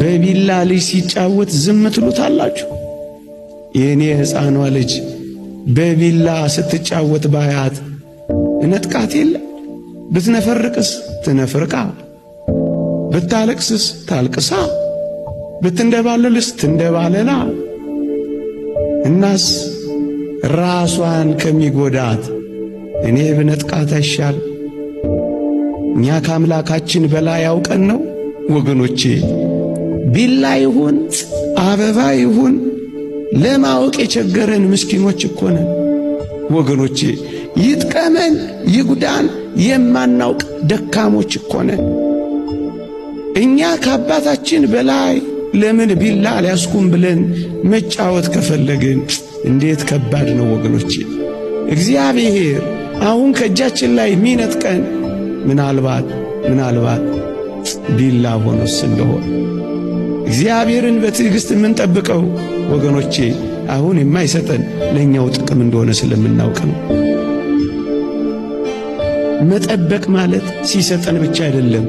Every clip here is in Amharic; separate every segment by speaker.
Speaker 1: በቢላ ልጅ ሲጫወት ዝም ትሉታላችሁ? የኔ ሕፃኗ ልጅ በቢላ ስትጫወት ባያት እነጥቃት የለ? ብትነፈርቅስ ትነፍርቃ፣ ብታለቅስስ ታልቅሳ፣ ብትንደባለልስ ትንደባለላ። እናስ ራሷን ከሚጎዳት እኔ ብነጥቃት አይሻል? እኛ ከአምላካችን በላይ ያውቀን ነው ወገኖቼ። ቢላ ይሁን አበባ ይሁን ለማወቅ የቸገረን ምስኪኖች እኮ ነን ወገኖቼ። ይጥቀመን ይጉዳን የማናውቅ ደካሞች እኮ ነን። እኛ ከአባታችን በላይ ለምን ቢላ ሊያስኩም ብለን መጫወት ከፈለግን እንዴት ከባድ ነው ወገኖቼ። እግዚአብሔር አሁን ከእጃችን ላይ ሚነጥቀን ምናልባት ቢላ ሆኖስ እንደሆነ እግዚአብሔርን በትዕግስት የምንጠብቀው ወገኖቼ አሁን የማይሰጠን ለኛው ጥቅም እንደሆነ ስለምናውቅ ነው። መጠበቅ ማለት ሲሰጠን ብቻ አይደለም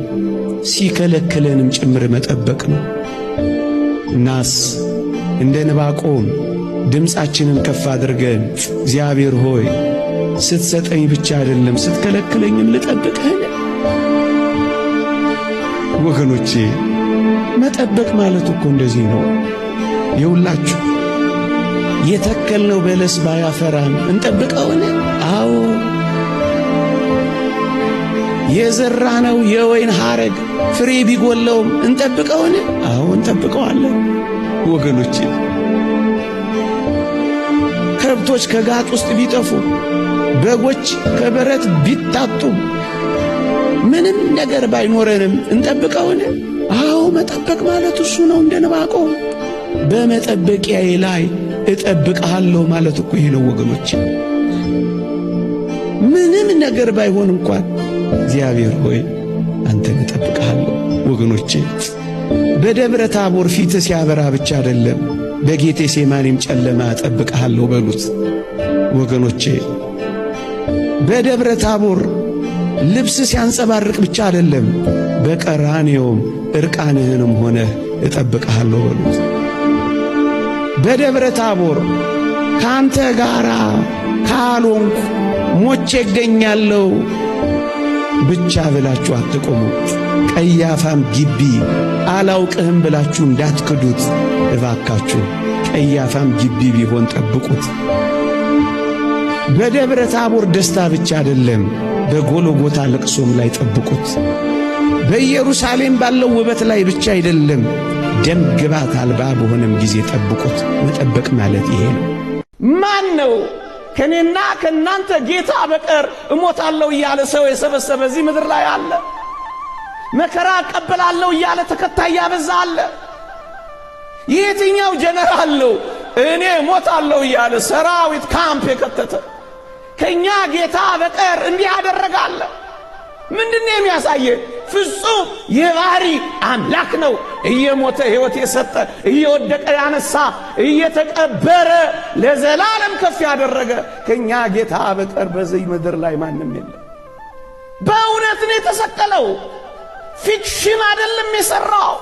Speaker 1: ሲከለክለንም ጭምር መጠበቅ ነው። እናስ እንደ ዕንባቆም ድምፃችንን ከፍ አድርገን እግዚአብሔር ሆይ ስትሰጠኝ ብቻ አይደለም ስትከለክለኝም ልጠብቅህ ወገኖቼ። መጠበቅ ማለት እኮ እንደዚህ ነው። የውላችሁ የተከልነው በለስ ባያፈራም እንጠብቀውን? አዎ። የዘራነው የወይን ሐረግ ፍሬ ቢጎለውም እንጠብቀውን? አዎ እንጠብቀዋለን ወገኖቼ። ከብቶች ከጋጥ ውስጥ ቢጠፉ፣ በጎች ከበረት ቢታጡ፣ ምንም ነገር ባይኖረንም እንጠብቀውን? አዎ መጠበቅ ማለት እሱ ነው። እንደ ዕንባቆም በመጠበቂያዬ ላይ እጠብቅሃለሁ ማለት እኮ ይሄ ነው ወገኖቼ። ምንም ነገር ባይሆን እንኳን እግዚአብሔር ሆይ አንተን እጠብቅሃለሁ ወገኖቼ። በደብረ ታቦር ፊት ሲያበራ ብቻ አይደለም በጌቴሴማኒም ጨለማ እጠብቅሃለሁ በሉት ወገኖቼ። በደብረ ታቦር ልብስ ሲያንጸባርቅ ብቻ አይደለም በቀራንዮም እርቃንህንም ሆነህ እጠብቅሃለሁ በሉት። በደብረ ታቦር ካንተ ጋራ ካልሆንኩ ሞቼ እገኛለሁ ብቻ ብላችሁ አትቆሙ። ቀያፋም ግቢ አላውቅህም ብላችሁ እንዳትክዱት እባካችሁ። ቀያፋም ግቢ ቢሆን ጠብቁት። በደብረ ታቦር ደስታ ብቻ አይደለም በጎልጎታ ለቅሶም ላይ ጠብቁት። በኢየሩሳሌም ባለው ውበት ላይ ብቻ አይደለም ደም ግባት አልባ በሆነም ጊዜ ጠብቁት። መጠበቅ ማለት ይሄ ነው። ማን ነው ከኔና ከናንተ ጌታ በቀር እሞታለሁ እያለ ሰው የሰበሰበ እዚህ ምድር ላይ አለ? መከራ እቀበላለሁ እያለ ተከታይ ያበዛ አለ? የትኛው ጀነራል ነው እኔ እሞታለሁ እያለ ሰራዊት ካምፕ የከተተ? ከኛ ጌታ በቀር እንዲህ ያደረጋለ? ምንድነው የሚያሳየ? ፍጹም የባህሪ አምላክ ነው። እየሞተ ሕይወት የሰጠ፣ እየወደቀ ያነሳ፣ እየተቀበረ ለዘላለም ከፍ ያደረገ ከኛ ጌታ በቀር በዚህ ምድር ላይ ማንም የለም። በእውነት ነው የተሰቀለው። ፊክሽን አይደለም የሰራው።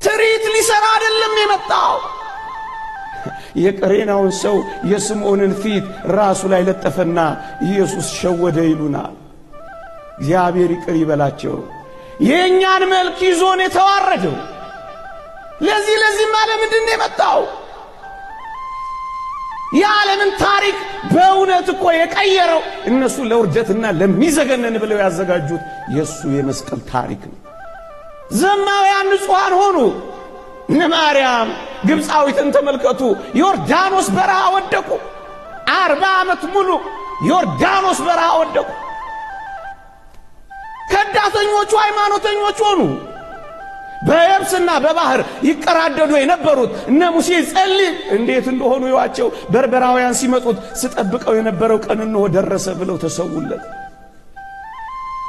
Speaker 1: ትርኢት ሊሰራ አይደለም የመጣው። የቀሬናውን ሰው የስምዖንን ፊት ራሱ ላይ ለጠፈና ኢየሱስ ሸወደ ይሉናል። እግዚአብሔር ይቅር ይበላቸው። የእኛን መልክ ይዞን የተዋረደው ለዚህ ማለት ምንድን ነው የመጣው? የዓለምን ታሪክ በእውነት እኮ የቀየረው እነሱ ለውርደትና ለሚዘገነን ብለው ያዘጋጁት የእሱ የመስቀል ታሪክ ነው። ዘማውያን ንጹሐን ሆኑ። እነ ማርያም ግብፃዊትን ተመልከቱ። ዮርዳኖስ በረሃ ወደቁ። 40 ዓመት ሙሉ ዮርዳኖስ በረሃ ወደቁ። ከዳተኞቹ ሃይማኖተኞች ሆኑ። በየብስና በባህር ይቀራደዱ የነበሩት እነ ሙሴ ጸልይ እንዴት እንደሆኑ ይዋቸው። በርበራውያን ሲመጡት ስጠብቀው የነበረው ቀን እንሆ ደረሰ ብለው ተሰውለት።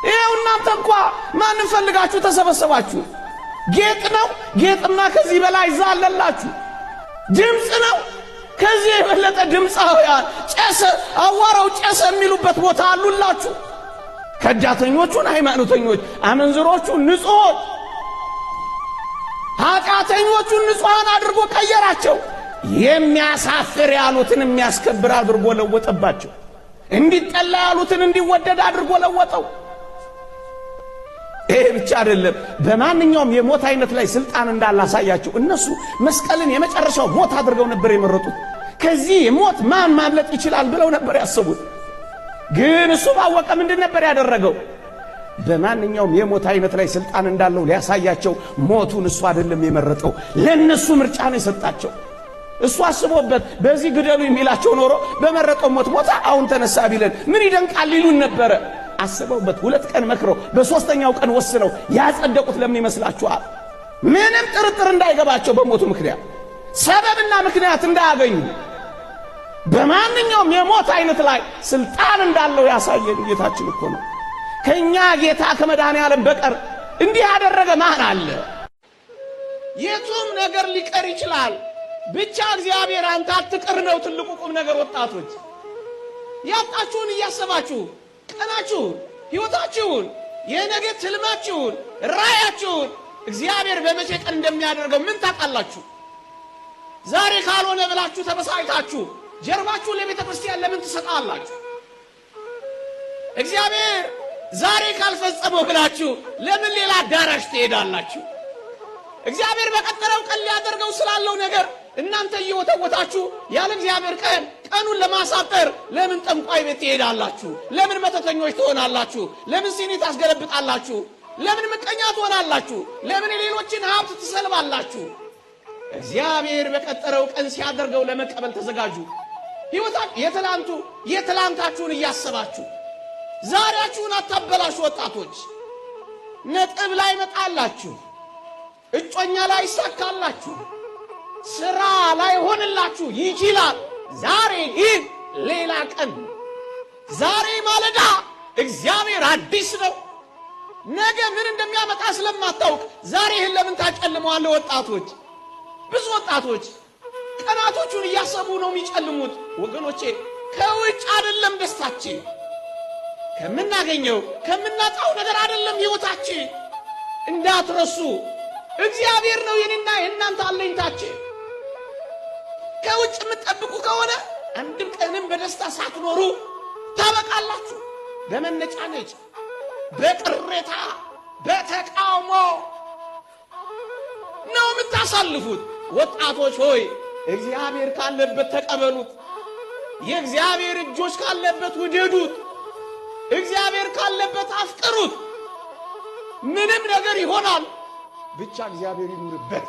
Speaker 1: ይሄው እናንተ እንኳን ማንን ፈልጋችሁ ተሰበሰባችሁ? ጌጥ ነው። ጌጥማ ከዚህ በላይ ዛለላችሁ። ድምፅ ነው። ከዚህ የበለጠ ድምፃውያን ጨሰ፣ አዋራው ጨሰ የሚሉበት ቦታ አሉላችሁ። ከዳተኞቹን ሃይማኖተኞች፣ አመንዝሮቹ ንጹሖች ኃጢአተኞቹን ንጹሐን አድርጎ ቀየራቸው። የሚያሳፍር ያሉትን የሚያስከብር አድርጎ ለወጠባቸው። እንዲጠላ ያሉትን እንዲወደድ አድርጎ ለወጠው። ይሄ ብቻ አይደለም፣ በማንኛውም የሞት አይነት ላይ ስልጣን እንዳላሳያቸው። እነሱ መስቀልን የመጨረሻው ሞት አድርገው ነበር የመረጡት። ከዚህ ሞት ማን ማምለጥ ይችላል ብለው ነበር ያሰቡት። ግን እሱ ባወቀ ምንድን ነበር ያደረገው? በማንኛውም የሞት አይነት ላይ ስልጣን እንዳለው ሊያሳያቸው ሞቱን እሱ አይደለም የመረጠው፣ ለነሱ ምርጫ ነው የሰጣቸው። እሱ አስቦበት በዚህ ግደሉ የሚላቸው ኖሮ በመረጠው ሞት ሞታ አሁን ተነሳ ቢለን ምን ይደንቃል ሊሉን ነበረ። አስበውበት 2 ቀን መክረው በሶስተኛው ቀን ወስነው ያጸደቁት ለምን ይመስላችኋል? ምንም ጥርጥር እንዳይገባቸው በሞቱ ምክንያት ሰበብና ምክንያት እንዳያገኙ። በማንኛውም የሞት አይነት ላይ ስልጣን እንዳለው ያሳየን ጌታችን እኮ ነው። ከኛ ጌታ ከመድኃኔዓለም በቀር እንዲህ ያደረገ ማን አለ? የቱም ነገር ሊቀር ይችላል፣ ብቻ እግዚአብሔር አንተ አትቅር ነው ትልቁ ቁም ነገር። ወጣቶች ያጣችሁን እያሰባችሁ ቀናችሁን፣ ሕይወታችሁን፣ የነገ ትልማችሁን፣ ራእያችሁን እግዚአብሔር በመቼ ቀን እንደሚያደርገው ምን ታውቃላችሁ? ዛሬ ካልሆነ ብላችሁ ተበሳጭታችሁ ጀርባችሁ ለቤተ ክርስቲያን ለምን ትሰጣላችሁ? እግዚአብሔር ዛሬ ካልፈጸመው ብላችሁ ለምን ሌላ አዳራሽ ትሄዳላችሁ? እግዚአብሔር በቀጠረው ቀን ሊያደርገው ስላለው ነገር እናንተ እየወተወታችሁ ያለ እግዚአብሔር ቀኑን ለማሳጠር ለምን ጠንቋይ ቤት ትሄዳላችሁ? ለምን መተተኞች ትሆናላችሁ? ለምን ሲኒ ታስገለብጣላችሁ? ለምን ምቀኛ ትሆናላችሁ? ለምን ሌሎችን ሀብት ትሰልባላችሁ? እግዚአብሔር በቀጠረው ቀን ሲያደርገው ለመቀበል ተዘጋጁ። ሕይወታችሁ የትላንታችሁን እያሰባችሁ ዛሬያችሁን አታበላሹ። ወጣቶች ነጥብ ላይ መጣላችሁ፣ እጮኛ ላይ ይሳካላችሁ፣ ስራ ላይ ሆንላችሁ ይችላል። ዛሬ ግን ሌላ ቀን፣ ዛሬ ማለዳ እግዚአብሔር አዲስ ነው። ነገ ምን እንደሚያመጣ ስለማታውቅ ዛሬህን ለምን ታጨልመዋለህ? ወጣቶች ብዙ ወጣቶች ቀናቶቹን እያሰቡ ነው የሚጨልሙት። ወገኖቼ ከውጭ አይደለም ደስታችን፣ ከምናገኘው ከምናጣው ነገር አይደለም ሕይወታችን። እንዳትረሱ እግዚአብሔር ነው የኔና የእናንተ አለኝታችን። ከውጭ የምትጠብቁ ከሆነ አንድም ቀንም በደስታ ሳትኖሩ ታበቃላችሁ። በመነጫነጭ፣ በቅሬታ፣ በተቃውሞ ነው የምታሳልፉት። ወጣቶች ሆይ እግዚአብሔር ካለበት ተቀበሉት። የእግዚአብሔር እጆች ካለበት ውደዱት። እግዚአብሔር ካለበት አፍቅሩት። ምንም ነገር ይሆናል፣ ብቻ እግዚአብሔር ይኑርበት።